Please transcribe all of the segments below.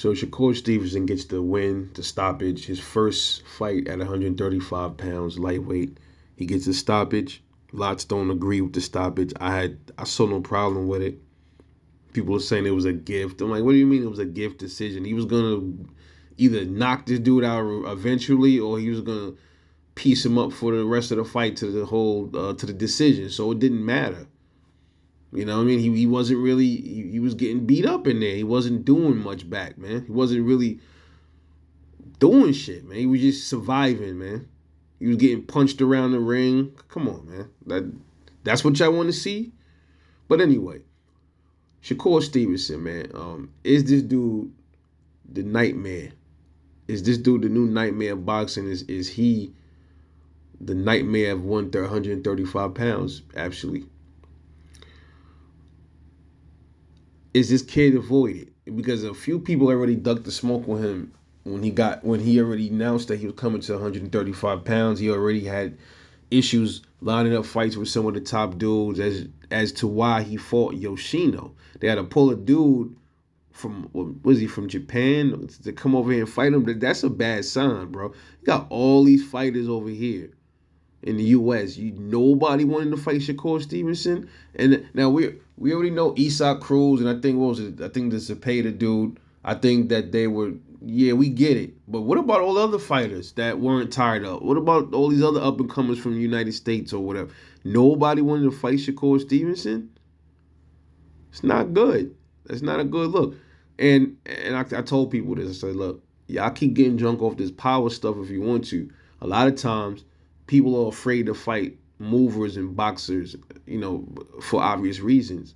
So Shakur Stevenson gets the win, the stoppage. His first fight at 135 pounds, lightweight. He gets a stoppage. Lots don't agree with the stoppage. I saw no problem with it. People are saying it was a gift. I'm like, what do you mean it was a gift decision? He was gonna either knock this dude out eventually, or he was gonna piece him up for the rest of the fight to the whole to the decision. So it didn't matter. You know what I mean? He wasn't really he was getting beat up in there. He wasn't doing much back, man. He wasn't really doing shit, man. He was just surviving, man. He was getting punched around the ring. Come on, man. That's what y'all want to see. But anyway, Shakur Stevenson, man. Is this dude the nightmare? Is this dude the new nightmare of boxing? Is he the nightmare of 135 pounds? Actually, is this kid avoided? Because a few people already ducked the smoke with him when he already announced that he was coming to 135 pounds. He already had issues lining up fights with some of the top dudes as to why he fought Yoshino. They had to pull a dude from was he from Japan to come over here and fight him. That's a bad sign, bro. You got all these fighters over here in the U.S. Nobody wanted to fight Shakur Stevenson, and now we already know Isak Cruz, and I think what was it? I think the Zepeda dude. I think that they were, yeah, we get it. But what about all the other fighters that weren't tired of? What about all these other up and comers from the United States or whatever? Nobody wanted to fight Shakur Stevenson. It's not good. That's not a good look. And I told people this. I said, look, y'all keep getting drunk off this power stuff if you want to. A lot of times, people are afraid to fight movers and boxers, for obvious reasons.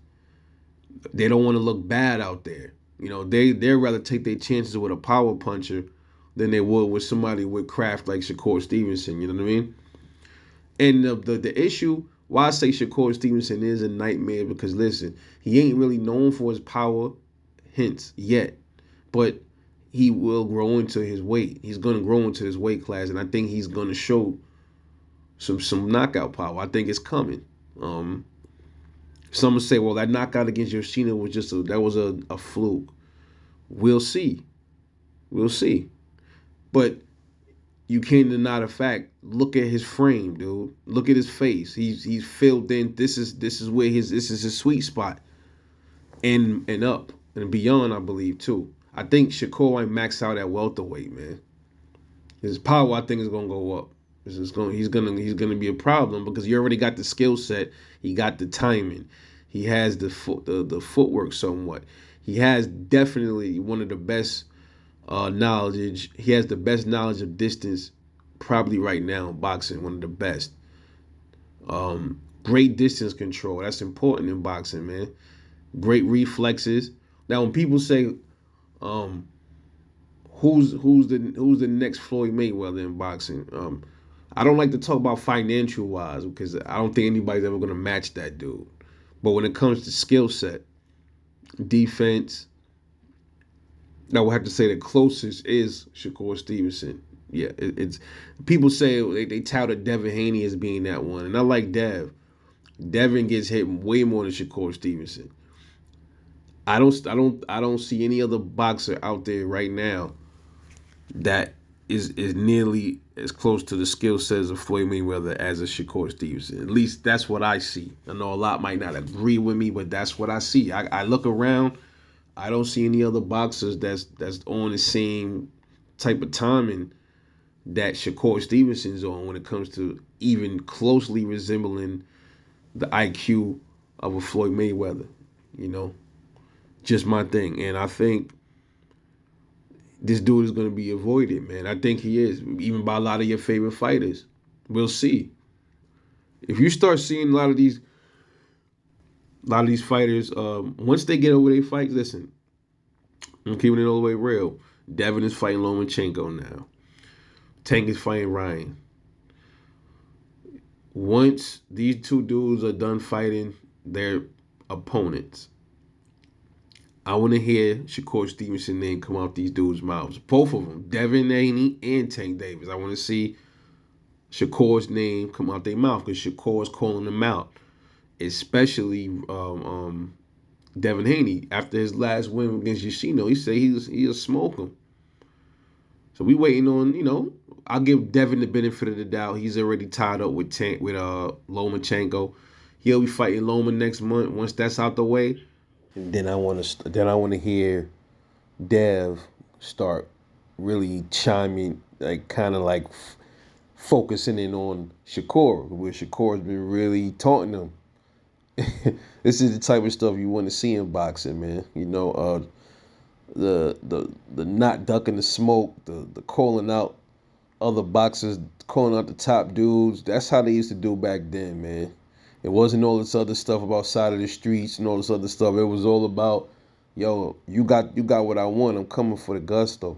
They don't want to look bad out there. They'd rather take their chances with a power puncher than they would with somebody with craft like Shakur Stevenson. You know what I mean? And the issue why I say Shakur Stevenson is a nightmare because listen, he ain't really known for his power hints yet, but he will grow into his weight. He's gonna grow into his weight class, and I think he's gonna show some knockout power. I think it's coming. Some will say, well, that knockout against Yoshino was just a fluke. We'll see. We'll see. But you can't deny the fact. Look at his frame, dude. Look at his face. He's filled in. This is where this is his sweet spot. And up and beyond, I believe too. I think Shakur might max out at welterweight, man. His power, I think, is gonna go up. He's gonna be a problem because he already got the skill set. He got the timing. He has the footwork somewhat. He has definitely one of the best knowledge. He has the best knowledge of distance probably right now in boxing. One of the best. Great distance control. That's important in boxing, man. Great reflexes. Now, when people say, who's the next Floyd Mayweather in boxing? I don't like to talk about financial wise because I don't think anybody's ever gonna match that dude. But when it comes to skill set, defense, I would have to say the closest is Shakur Stevenson. Yeah, it's people say they touted Devin Haney as being that one, and I like Dev. Devin gets hit way more than Shakur Stevenson. I don't see any other boxer out there right now that is nearly as close to the skill sets of Floyd Mayweather as a Shakur Stevenson. At least that's what I see. I know a lot might not agree with me, but that's what I see. I look around. I don't see any other boxers that's on the same type of timing that Shakur Stevenson's on when it comes to even closely resembling the IQ of a Floyd Mayweather. You know, just my thing. And I think this dude is going to be avoided, man. I think he is, even by a lot of your favorite fighters. We'll see. If you start seeing a lot of these fighters, once they get over their fights, listen, I'm keeping it all the way real. Devin is fighting Lomachenko now. Tank is fighting Ryan. Once these two dudes are done fighting their opponents, I want to hear Shakur Stevenson name come out these dudes' mouths. Both of them, Devin Haney and Tank Davis. I want to see Shakur's name come out their mouth because Shakur's calling them out, especially Devin Haney, after his last win against Yoshino, he said he'll smoke him. So we waiting on, I'll give Devin the benefit of the doubt. He's already tied up with Lomachenko. He'll be fighting Loma next month. Once that's out the way, then I want to hear Dev start really chiming, like kind of like focusing in on Shakur, where Shakur's been really taunting him. This is the type of stuff you want to see in boxing, man. The not ducking the smoke, the calling out other boxers, calling out the top dudes. That's how they used to do back then, man. It wasn't all this other stuff about side of the streets and all this other stuff. It was all about, yo, you got what I want. I'm coming for the gusto.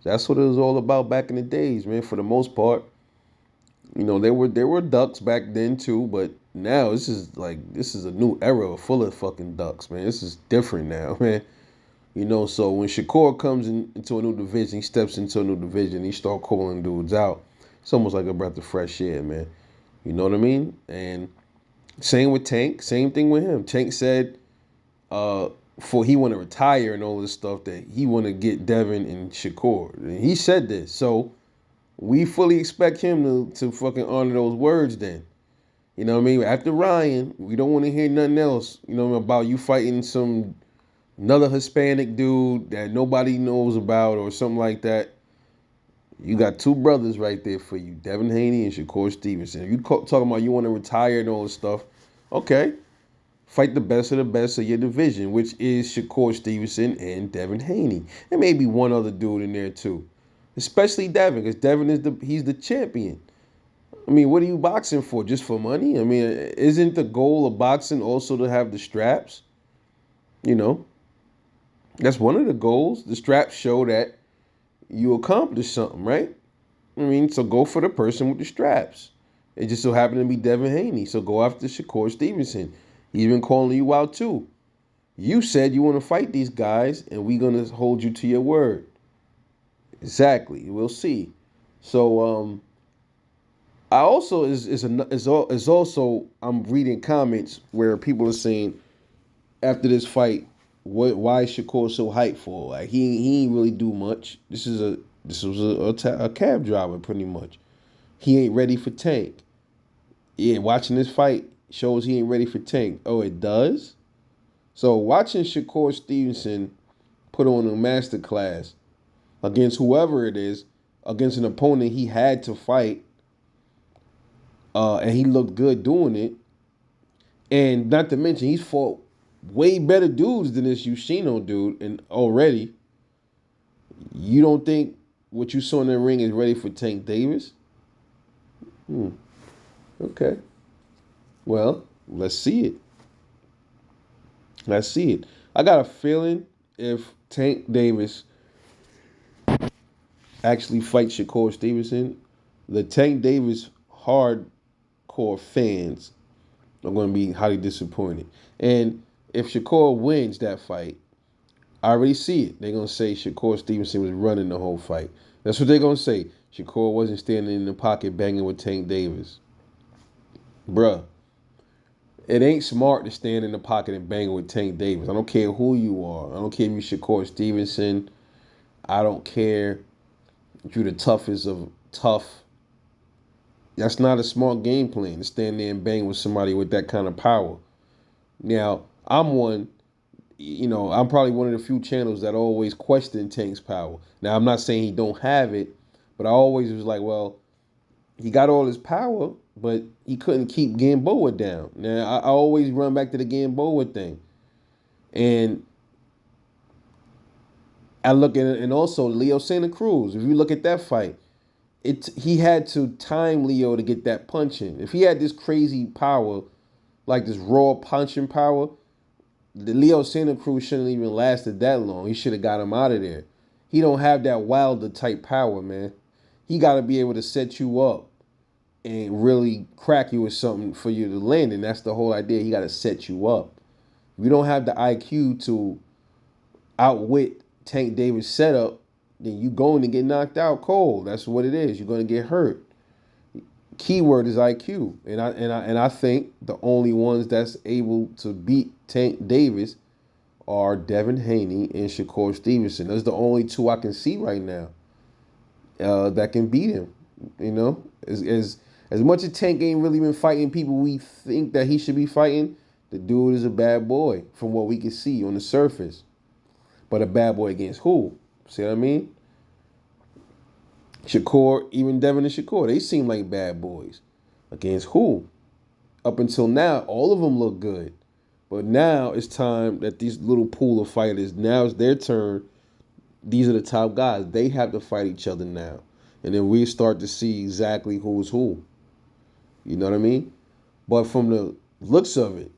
That's what it was all about back in the days, man. For the most part, there were ducks back then too, but now this is a new era full of fucking ducks, man. This is different now, man. So when Shakur comes into a new division, he steps into a new division, he start calling dudes out. It's almost like a breath of fresh air, man. You know what I mean? And same with Tank. Same thing with him. Tank said, before he want to retire and all this stuff, that he want to get Devin and Shakur. And he said this, so we fully expect him to fucking honor those words. Then, you know what I mean? After Ryan, we don't want to hear nothing else. About you fighting another Hispanic dude that nobody knows about or something like that. You got two brothers right there for you, Devin Haney and Shakur Stevenson. If you talking about you want to retire and all this stuff, okay, fight the best of the best of your division, which is Shakur Stevenson and Devin Haney, and maybe one other dude in there too, especially Devin, because Devin he's the champion. I mean, what are you boxing for? Just for money? I mean, isn't the goal of boxing also to have the straps? You know, that's one of the goals. The straps show that you accomplished something, right? I mean, so go for the person with the straps. It just so happened to be Devin Haney. So go after Shakur Stevenson. He's been calling you out too. You said you want to fight these guys, and we're gonna hold you to your word. Exactly. We'll see. So I also is also I'm reading comments where people are saying after this fight, why is Shakur so hyped for? Like he ain't really do much. This was a cab driver pretty much. He ain't ready for Tank. Yeah, watching this fight shows he ain't ready for Tank. Oh, it does? So watching Shakur Stevenson put on a masterclass against whoever it is, against an opponent he had to fight, and he looked good doing it. And not to mention, he's fought way better dudes than this Yoshino dude, and already, you don't think what you saw in the ring is ready for Tank Davis? Okay. Well, let's see it. Let's see it. I got a feeling if Tank Davis actually fights Shakur Stevenson, the Tank Davis hardcore fans are going to be highly disappointed. And if Shakur wins that fight, I already see it. They're going to say Shakur Stevenson was running the whole fight. That's what they're going to say. Shakur wasn't standing in the pocket banging with Tank Davis. Bruh, it ain't smart to stand in the pocket and bang with Tank Davis. I don't care who you are. I don't care if you're Shakur Stevenson. I don't care if you're the toughest of tough. That's not a smart game plan to stand there and bang with somebody with that kind of power. Now, I'm probably one of the few channels that always question Tank's power. Now, I'm not saying he don't have it, but I always was like, well, he got all his power, but he couldn't keep Gamboa down. Now, I always run back to the Gamboa thing. And I look at it, and also Leo Santa Cruz. If you look at that fight, he had to time Leo to get that punch in. If he had this crazy power, like this raw punching power, the Leo Santa Cruz shouldn't even lasted that long. He should have got him out of there. He don't have that Wilder type power, man. He got to be able to set you up and really crack you with something for you to land. And that's the whole idea. He got to set you up. If you don't have the IQ to outwit Tank Davis' setup, then you going to get knocked out cold. That's what it is. You're going to get hurt. Keyword is IQ, and I think the only ones that's able to beat Tank Davis are Devin Haney and Shakur Stevenson. Those are the only two I can see right now that can beat him. You know, as much as Tank ain't really been fighting people we think that he should be fighting, the dude is a bad boy from what we can see on the surface. But a bad boy against who? See what I mean? Shakur, even Devin and Shakur, they seem like bad boys. Against who? Up until now, all of them look good. But now it's time that these little pool of fighters, now it's their turn. These are the top guys. They have to fight each other now. And then we start to see exactly who's who. You know what I mean? But from the looks of it,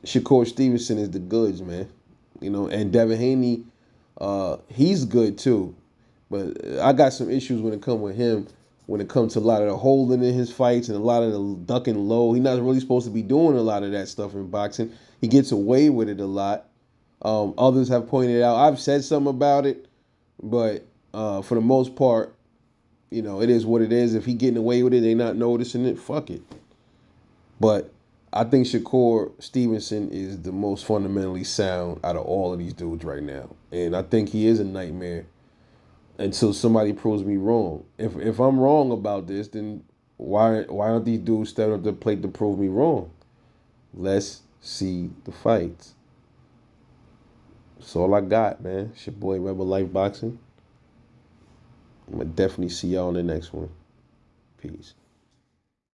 Shakur Stevenson is the goods, man. You know, and Devin Haney, he's good too. But I got some issues when it comes with him. When it comes to a lot of the holding in his fights and a lot of the ducking low, he's not really supposed to be doing a lot of that stuff in boxing. He gets away with it a lot. Others have pointed out. I've said something about it, but for the most part, you know, it is what it is. If he getting away with it, they not noticing it. Fuck it. But I think Shakur Stevenson is the most fundamentally sound out of all of these dudes right now, and I think he is a nightmare until somebody proves me wrong. If I'm wrong about this, then why aren't these dudes stepping up to the plate to prove me wrong? Let's see the fights. That's all I got, man. It's your boy Rebel Life Boxing. I'm gonna definitely see y'all in the next one. Peace.